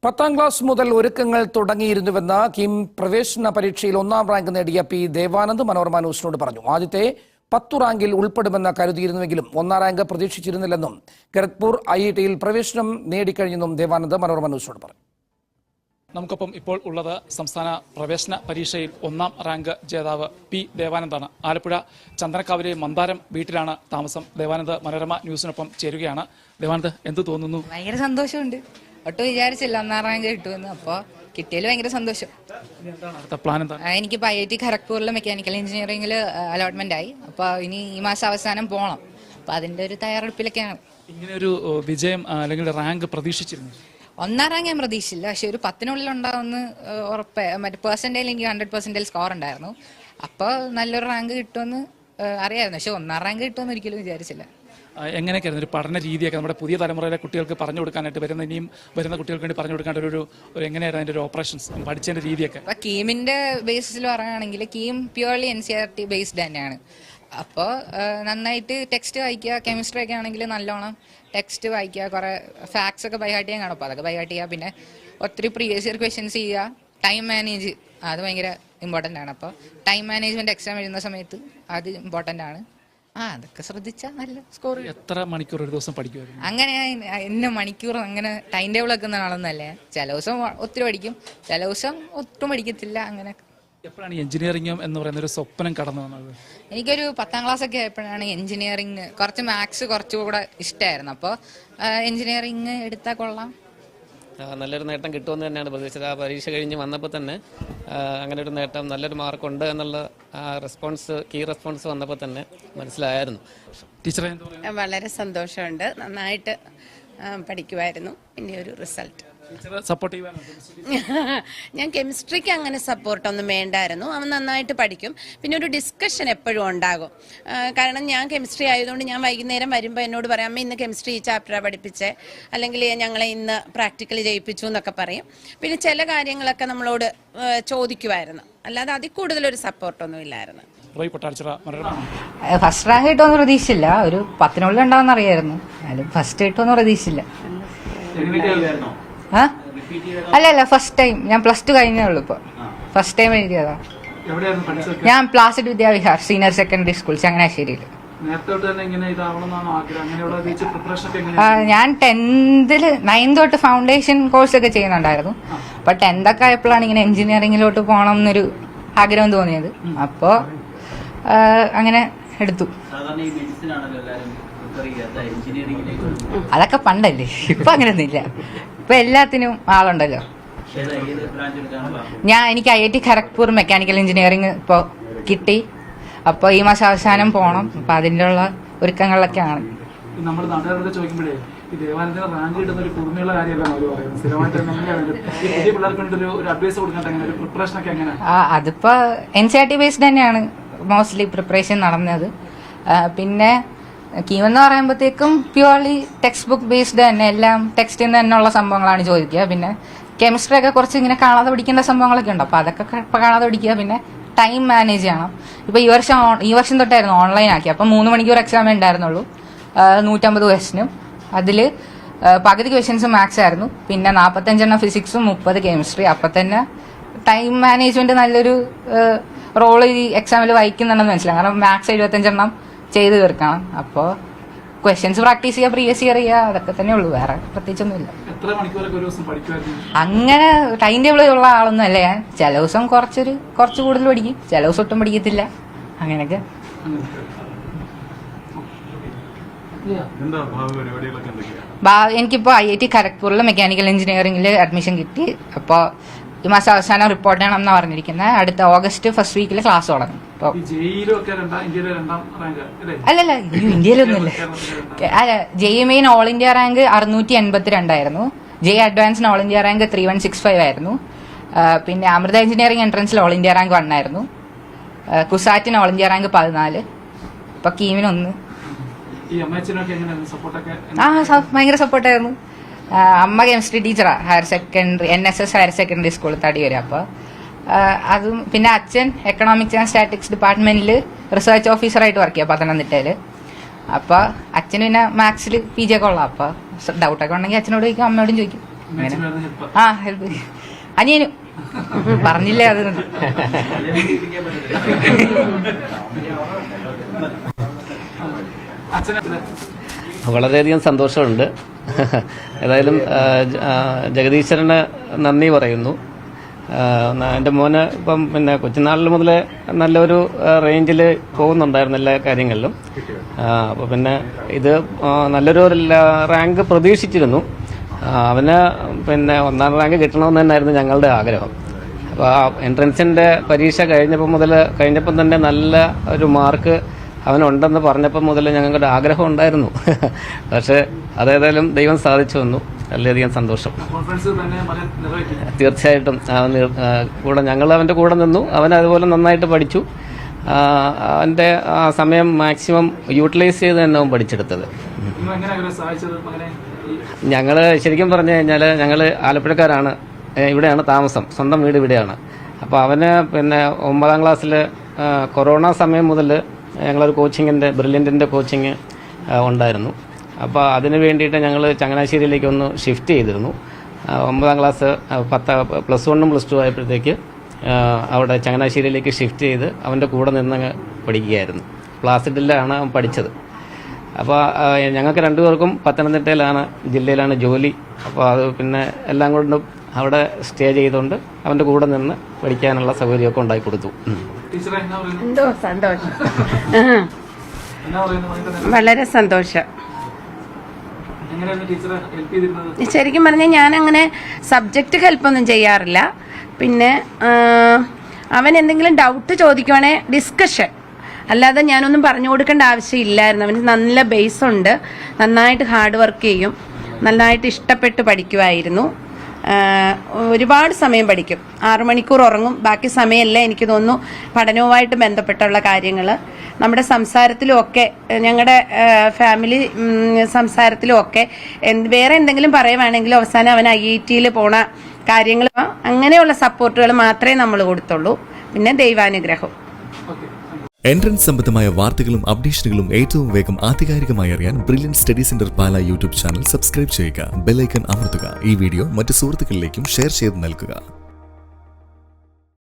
10ാം class മുതൽ ഒരുക്കങ്ങൾ തുടങ്ങിയിരുന്നുവെന്ന് Kim പ്രവേശന പരീക്ഷയിൽ 1ാം റാങ്ക് നേടിയ പി ദേവാനന്ദ് മനോരമ ന്യൂസിനോട് പറഞ്ഞു. ആദ്യത്തെ 10 റാങ്കിൽ ഉൾപ്പെടുമെന്ന് കരുതിയിരുന്നുവെങ്കിലും 1ാം റാങ്ക് പ്രതീക്ഷിച്ചിരുന്നില്ലെന്നും ഖരഗ്പൂർ IITയിൽ പ്രവേശനം നേടിക്കഴിഞ്ഞെന്നും ദേവാനന്ദ് മനോരമ ന്യൂസിനോട് പറഞ്ഞു. നമുക്കൊപ്പം ഇപ്പോൾ ഉള്ളത് സംസ്ഥാന പ്രവേശന പരീക്ഷയിൽ 1ാം റാങ്ക് ജേതാവ് പി ദേവാനന്ദാണ്. ആലപ്പുഴ ചന്ദനക്കാവിലെ മന്ദാരം വീട്ടിലാണ് താമസം. ദേവാനന്ദ് മനോരമ ന്യൂസിനൊപ്പം ചേരുകയാണ്. ദേവാനന്ദ്, എന്ത് തോന്നുന്നു? ഭയങ്കര സന്തോഷമുണ്ട്. ഒട്ടും വിചാരിച്ചില്ല 1ാം റാങ്ക് കിട്ടുമെന്ന്. അപ്പോൾ കിട്ടിയാൽ ഭയങ്കര സന്തോഷം. പ്ലാൻ എന്താണ്? എനിക്കിപ്പോൾ IIT ഖരഗ്പൂരിൽ മെക്കാനിക്കൽ എഞ്ചിനീയറിംഗിൽ അലോട്ട്മെന്റ് ആയി. അപ്പോൾ ഇനി ഈ മാസം അവസാനം പോകണം. അപ്പോൾ അതിൻ്റെ ഒരു തയ്യാറെടുപ്പിലൊക്കെയാണ്. ഇങ്ങനെ ഒരു വിജയം അല്ലെങ്കിൽ റാങ്ക് പ്രതീക്ഷിച്ചിരുന്നു? 1ാം റാങ്ക് ഞാൻ പ്രതീക്ഷിച്ചില്ല, പക്ഷെ ഒരു 10-നുള്ളിൽ ഉണ്ടാവുന്ന ഉറപ്പ്. മറ്റേ പെർസെൻറ്റേജിൽ എനിക്ക് 100% സ്കോർ ഉണ്ടായിരുന്നു. അപ്പോൾ നല്ലൊരു റാങ്ക് കിട്ടുമെന്ന് അറിയാമായിരുന്നു, പക്ഷെ 1ാം റാങ്ക് കിട്ടുമെന്ന് ഒരിക്കലും വിചാരിച്ചില്ല. എങ്ങനെയൊക്കെയായിരുന്നു ഒരു പഠന രീതിയൊക്കെ നമ്മുടെ പുതിയ തലമുറയിലെ കുട്ടികൾക്ക് പറഞ്ഞു കൊടുക്കാനായിട്ട്, ഇനിയും വരുന്ന കുട്ടികൾക്ക് വേണ്ടി പറഞ്ഞു കൊടുക്കാനായിട്ട് ഒരു എങ്ങനെയായിരുന്നു അതിൻ്റെ ഒരു ഓപ്പറേഷൻസ്, പഠിച്ചതിൻ്റെ രീതിയൊക്കെ? അപ്പോൾ കീമിൻ്റെ ബേസിൽ പറയുകയാണെങ്കിൽ കീം പ്യുവർലി NCERT ബേസ്ഡ് തന്നെയാണ്. അപ്പോൾ നന്നായിട്ട് ടെക്സ്റ്റ് വായിക്കുക. കെമിസ്ട്രി ഒക്കെ ആണെങ്കിൽ നല്ലോണം ടെക്സ്റ്റ് വായിക്കുക, കുറേ ഫാക്ട്സ് ഒക്കെ ബൈ ഹാർട്ട് ചെയ്യാൻ കാണും. അപ്പോൾ അതൊക്കെ ബൈ ഹാർട്ട് ചെയ്യുക. പിന്നെ ഒത്തിരി പ്രീവിയസ് ഇയർ ക്വസ്റ്റ്യൻസ് ചെയ്യുക. ടൈം മാനേജ്, അത് ഭയങ്കര ഇമ്പോർട്ടൻ്റ് ആണ്. അപ്പോൾ ടൈം മാനേജ്മെൻറ്റ് എക്സാം എഴുതുന്ന സമയത്ത് അത് ഇമ്പോർട്ടൻ്റ് ആണ്. അതൊക്കെ ശ്രദ്ധിച്ചാൽ നല്ല സ്കോർ. എത്ര മണിക്കൂർ ഒരു ദിവസം പഠിക്കുമായിരുന്നു? അങ്ങനെ എന്നെ മണിക്കൂർ അങ്ങനെ ടൈം ടേബിൾ വെക്കുന്ന ആളൊന്നല്ലേ. ചില ദിവസം ഒത്തിരി പഠിക്കും, ചില ദിവസം ഒട്ടും പഠിക്കത്തില്ല. അങ്ങനെ. എപ്പോഴാണ് എഞ്ചിനീയറിംഗ് എന്ന് പറയുന്ന ഒരു സ്വപ്നം കടന്നു വന്നത്? എനിക്കൊരു 10ാം ക്ലാസ് ഒക്കെ ആയപ്പോഴാണ് എഞ്ചിനീയറിംഗ്, കുറച്ച് മാത്സ് കുറച്ചുകൂടെ ഇഷ്ടമായിരുന്നു. അപ്പോൾ എഞ്ചിനീയറിംഗ് എടുത്താൽ കൊള്ളാം, നല്ലൊരു നേട്ടം കിട്ടുമെന്ന് തന്നെയാണ് പ്രതീക്ഷിച്ചത്. ആ പരീക്ഷ കഴിഞ്ഞ് വന്നപ്പോൾ തന്നെ അങ്ങനെ ഒരു നേട്ടം, നല്ലൊരു മാർക്കുണ്ട് എന്നുള്ള കീ റെസ്പോൺസ് വന്നപ്പോൾ തന്നെ മനസ്സിലായിരുന്നു. ടീച്ചറെ, വളരെ സന്തോഷമുണ്ട്. നന്നായിട്ട് പഠിക്കുമായിരുന്നു. പിന്നെ ഒരു റിസൾട്ട് ഞാൻ കെമിസ്ട്രിക്ക് അങ്ങനെ സപ്പോർട്ടൊന്നും വേണ്ടായിരുന്നു. അവൻ നന്നായിട്ട് പഠിക്കും. പിന്നെ ഒരു ഡിസ്കഷൻ എപ്പോഴും ഉണ്ടാകും. കാരണം ഞാൻ കെമിസ്ട്രി ആയതുകൊണ്ട് ഞാൻ വൈകുന്നേരം വരുമ്പോൾ എന്നോട് പറയാം, അമ്മ ഇന്ന് കെമിസ്ട്രി ഈ ചാപ്റ്ററാണ് പഠിപ്പിച്ചേ, അല്ലെങ്കിൽ ഞങ്ങളെ ഇന്ന് പ്രാക്ടിക്കലി ചെയ്യിപ്പിച്ചു എന്നൊക്കെ പറയും. പിന്നെ ചില കാര്യങ്ങളൊക്കെ നമ്മളോട് ചോദിക്കുമായിരുന്നു. അല്ലാതെ അതിൽ കൂടുതലൊരു സപ്പോർട്ടൊന്നും ഇല്ലായിരുന്നു. ഫസ്റ്റ് റാങ്ക് കിട്ടുമെന്ന് പ്രതീക്ഷിച്ചില്ല. ഒരു 10-നുള്ളിൽ ഉണ്ടാവുമെന്ന് അറിയായിരുന്നു. ഫസ്റ്റ് കിട്ടുമെന്ന് പ്രതീക്ഷിച്ചില്ല. അല്ല, ഫസ്റ്റ് ടൈം. ഞാൻ +2 കഴിഞ്ഞേ ഉള്ളൂ. ഇപ്പോൾ ഫസ്റ്റ് ടൈം എഴുതിയതാ. ഞാൻ Placid Vidyavihar senior secondary school ചങ്ങനാശ്ശേരിയിൽ. ഞാൻ 9th തൊട്ട് ഫൗണ്ടേഷൻ കോഴ്സ് ഒക്കെ ചെയ്യുന്നുണ്ടായിരുന്നു. അപ്പൊ 10th ഒക്കെ ആയപ്പോഴാണ് ഇങ്ങനെ എഞ്ചിനീയറിംഗിലോട്ട് പോകണം എന്നൊരു ആഗ്രഹം തോന്നിയത്. അപ്പോ അങ്ങനെ എടുത്തു. അതൊക്കെ പണ്ടല്ലേ, ഇപ്പൊ അങ്ങനെയൊന്നും ഇല്ല. ഇപ്പൊ എല്ലാത്തിനും ആളുണ്ടല്ലോ. എനിക്ക് IIT ഖരഗ്പൂർ മെക്കാനിക്കൽ എഞ്ചിനീയറിംഗ് ഇപ്പോൾ കിട്ടി. അപ്പോൾ ഈ മാസം അവസാനം പോകണം. അപ്പൊ അതിൻ്റെ ഉള്ള ഒരുക്കങ്ങളിലൊക്കെയാണ്. അതിപ്പോ NCERT ബേസ്ഡ് തന്നെയാണ് മോസ്റ്റ്ലി പ്രിപ്പറേഷൻ നടന്നത്. പിന്നെ കീം എന്ന് പറയുമ്പോഴത്തേക്കും പ്യുവർലി ടെക്സ്റ്റ് ബുക്ക് ബേസ്ഡ് തന്നെ, എല്ലാം ടെക്സ്റ്റിൽ നിന്ന് തന്നെ ഉള്ള സംഭവങ്ങളാണ് ചോദിക്കുക. പിന്നെ കെമിസ്ട്രി ഒക്കെ കുറച്ച് ഇങ്ങനെ കാണാതെ പഠിക്കേണ്ട സംഭവങ്ങളൊക്കെ ഉണ്ട്. അപ്പോൾ അതൊക്കെ കാണാതെ പഠിക്കുക. പിന്നെ ടൈം മാനേജ് ചെയ്യണം. ഇപ്പോൾ ഈ വർഷം തൊട്ടായിരുന്നു ഓൺലൈൻ ആക്കി. അപ്പം 3 മണിക്കൂർ എക്സാമേ ഉണ്ടായിരുന്നുള്ളൂ. 150 ക്വസ്റ്റ്യനും അതിൽ പകുതി ക്വസ്റ്റ്യൻസ് മാത്സ് ആയിരുന്നു. പിന്നെ 45 ഫിസിക്സും 30 കെമിസ്ട്രി. അപ്പം തന്നെ ടൈം മാനേജ്മെന്റ് നല്ലൊരു റോള് ഈ എക്സാമിൽ വഹിക്കുന്നുണ്ടെന്ന് മനസ്സിലാവും. കാരണം മാത്സ് 75 ചെയ്ത് തീർക്കണം. അപ്പോൾ ക്വസ്റ്റ്യൻസ് പ്രാക്ടീസ് ചെയ്യുക, പ്രീവിയസ് ഇയർ ചെയ്യുക, അതൊക്കെ തന്നെ ഉള്ളൂ. വേറെ പ്രത്യേകിച്ചൊന്നുമില്ല. അങ്ങനെ ടൈം ടേബിൾ ഉള്ള ആളൊന്നും അല്ല ഞാൻ. ചില ദിവസം കുറച്ച് കൂടുതൽ പഠിക്കും, ചില ദിവസം ഒട്ടും പഠിക്കത്തില്ല. അങ്ങനെയൊക്കെ. എനിക്കിപ്പോൾ IIT ഖരഗ്പൂരിൽ മെക്കാനിക്കൽ എഞ്ചിനീയറിംഗിൽ അഡ്മിഷൻ കിട്ടി. അപ്പോൾ ഈ മാസം അവസാനം റിപ്പോർട്ട് ചെയ്യണമെന്നാണ് പറഞ്ഞിരിക്കുന്നത്. അടുത്ത ഓഗസ്റ്റ് ഫസ്റ്റ് വീക്കിൽ ക്ലാസ് തുടങ്ങും. അല്ലല്ല, ഇന്ത്യയിലൊന്നുമില്ല. അല്ല, JEE main all India rank 682 ആയിരുന്നു. JEE അഡ്വാൻസിന് ഓൾ ഇന്ത്യ റാങ്ക് 3165 ആയിരുന്നു. പിന്നെ അമൃത എഞ്ചിനീയറിംഗ് എൻട്രൻസിൽ ഓൾ ഇന്ത്യ റാങ്ക് 1 ആയിരുന്നു. കുസാറ്റിന് ഓൾ ഇന്ത്യ റാങ്ക് 14. ഇപ്പൊ കീമിന് 1. ഭയങ്കര സപ്പോർട്ടായിരുന്നു. അമ്മ കെമിസ്ട്രി ടീച്ചറാണ്, higher secondary NSS higher secondary school Thadiyoor. അപ്പോൾ അതും പിന്നെ അച്ഛൻ എക്കണോമിക്സ് ആൻഡ് സ്റ്റാറ്റിക്സ് ഡിപ്പാർട്ട്മെന്റിൽ റിസർച്ച് ഓഫീസറായിട്ട് വർക്ക് ചെയ്യുക പത്തനംതിട്ടയിൽ. അപ്പോൾ അച്ഛന് പിന്നെ മാത്സിൽ PG ഒക്കെ ഉള്ള. അപ്പോൾ ഡൗട്ടൊക്കെ ഉണ്ടെങ്കിൽ അച്ഛനോട് ചോദിക്കും, അമ്മയോടും ചോദിക്കും. ആ ഹെൽപ്പ് അനിയനും പറഞ്ഞില്ലേ അത് വളരെയധികം സന്തോഷമുണ്ട്. ഏതായാലും ജഗദീശ്വരന് നന്ദി പറയുന്നു. എൻ്റെ മോന് ഇപ്പം പിന്നെ കൊച്ചുനാളിൽ മുതലേ നല്ലൊരു റേഞ്ചിൽ പോകുന്നുണ്ടായിരുന്നു എല്ലാ കാര്യങ്ങളിലും. അപ്പോൾ പിന്നെ ഇത് നല്ലൊരു റാങ്ക് പ്രതീക്ഷിച്ചിരുന്നു. അവന് പിന്നെ 1ാം റാങ്ക് കിട്ടണമെന്ന് തന്നെയായിരുന്നു ഞങ്ങളുടെ ആഗ്രഹം. അപ്പോൾ ആ എൻട്രൻസിൻ്റെ പരീക്ഷ കഴിഞ്ഞപ്പം തന്നെ നല്ല ഒരു മാർക്ക് അവനുണ്ടെന്ന് പറഞ്ഞപ്പോൾ മുതൽ ഞങ്ങൾക്കൊരു ആഗ്രഹം ഉണ്ടായിരുന്നു. പക്ഷേ അതേതായാലും ദൈവം സാധിച്ചു വന്നു. വളരെയധികം സന്തോഷം. തീർച്ചയായിട്ടും ഞങ്ങൾ അവൻ്റെ കൂടെ നിന്നു. അവൻ അതുപോലെ നന്നായിട്ട് പഠിച്ചു. അവൻ്റെ സമയം മാക്സിമം യൂട്ടിലൈസ് ചെയ്ത് തന്നെ അവൻ പഠിച്ചെടുത്തത്. ഞങ്ങൾ ശരിക്കും പറഞ്ഞു കഴിഞ്ഞാൽ ഞങ്ങൾ ആലപ്പുഴക്കാരാണ്. ഇവിടെയാണ് താമസം, സ്വന്തം വീട് ഇവിടെയാണ്. അപ്പോൾ അവന് പിന്നെ 9ാം ക്ലാസ്സിൽ കൊറോണ സമയം മുതൽ ഞങ്ങളൊരു ബ്രില്യൻറ്റിൻ്റെ കോച്ചിങ് ഉണ്ടായിരുന്നു. അപ്പോൾ അതിന് വേണ്ടിയിട്ട് ഞങ്ങൾ ചങ്ങനാശ്ശേരിയിലേക്ക് ഒന്ന് ഷിഫ്റ്റ് ചെയ്തിരുന്നു. 9ാം ക്ലാസ് +1 +2 ആയപ്പോഴത്തേക്ക് അവിടെ ചങ്ങനാശ്ശേരിയിലേക്ക് ഷിഫ്റ്റ് ചെയ്ത് അവൻ്റെ കൂടെ നിന്ന് പഠിക്കുകയായിരുന്നു. പ്ലാസിഡിലാണ് അവൻ പഠിച്ചത്. അപ്പോൾ ഞങ്ങൾക്ക് രണ്ടുപേർക്കും പത്തനംതിട്ടയിലാണ് ജില്ലയിലാണ് ജോലി. അപ്പോൾ അത് പിന്നെ എല്ലാം കൊണ്ടും അവിടെ സ്റ്റേ ചെയ്തുകൊണ്ട് അവൻ്റെ കൂടെ നിന്ന് പഠിക്കാനുള്ള സൗകര്യമൊക്കെ ഉണ്ടാക്കി കൊടുത്തു. എന്തോ സന്തോഷം, വളരെ സന്തോഷം. ശരിക്കും പറഞ്ഞാൽ ഞാൻ അങ്ങനെ സബ്ജക്റ്റ് ഹെൽപ്പൊന്നും ചെയ്യാറില്ല. പിന്നെ അവൻ എന്തെങ്കിലും ഡൗട്ട് ചോദിക്കുവാണെ ഡിസ്കഷൻ, അല്ലാതെ ഞാനൊന്നും പറഞ്ഞു കൊടുക്കേണ്ട ആവശ്യമില്ലായിരുന്നു. അവന് നല്ല ബേസ് ഉണ്ട്, നന്നായിട്ട് ഹാർഡ് വർക്ക് ചെയ്യും, നന്നായിട്ട് ഇഷ്ടപ്പെട്ട് പഠിക്കുമായിരുന്നു. ഒരുപാട് സമയം പഠിക്കും, 6 മണിക്കൂർ ഉറങ്ങും. ബാക്കി സമയമെല്ലാം എനിക്ക് തോന്നുന്നു പഠനവുമായിട്ട് ബന്ധപ്പെട്ടുള്ള കാര്യങ്ങൾ. നമ്മുടെ സംസാരത്തിലും ഒക്കെ, ഞങ്ങളുടെ ഫാമിലി സംസാരത്തിലും ഒക്കെ വേറെ എന്തെങ്കിലും പറയുവാണെങ്കിലും അവസാനം അവൻ IIT പോണ കാര്യങ്ങൾ, അങ്ങനെയുള്ള സപ്പോർട്ടുകൾ മാത്രമേ നമ്മൾ കൊടുത്തുള്ളൂ. പിന്നെ ദൈവാനുഗ്രഹം. എൻട്രൻസ് സംബന്ധമായ വാർത്തകളും അപ്ഡേഷനുകളും ഏറ്റവും വേഗം ആധികാരികമായി അറിയാൻ ബ്രില്യൻ സ്റ്റഡി സെന്റർ പാല യൂട്യൂബ് ചാനൽ സബ്സ്ക്രൈബ് ചെയ്യുക. ബെൽ ഐക്കൺ അമർത്തുക. ഈ വീഡിയോ മറ്റ് സുഹൃത്തുക്കളിലേക്കും ഷെയർ ചെയ്ത് നൽകുക.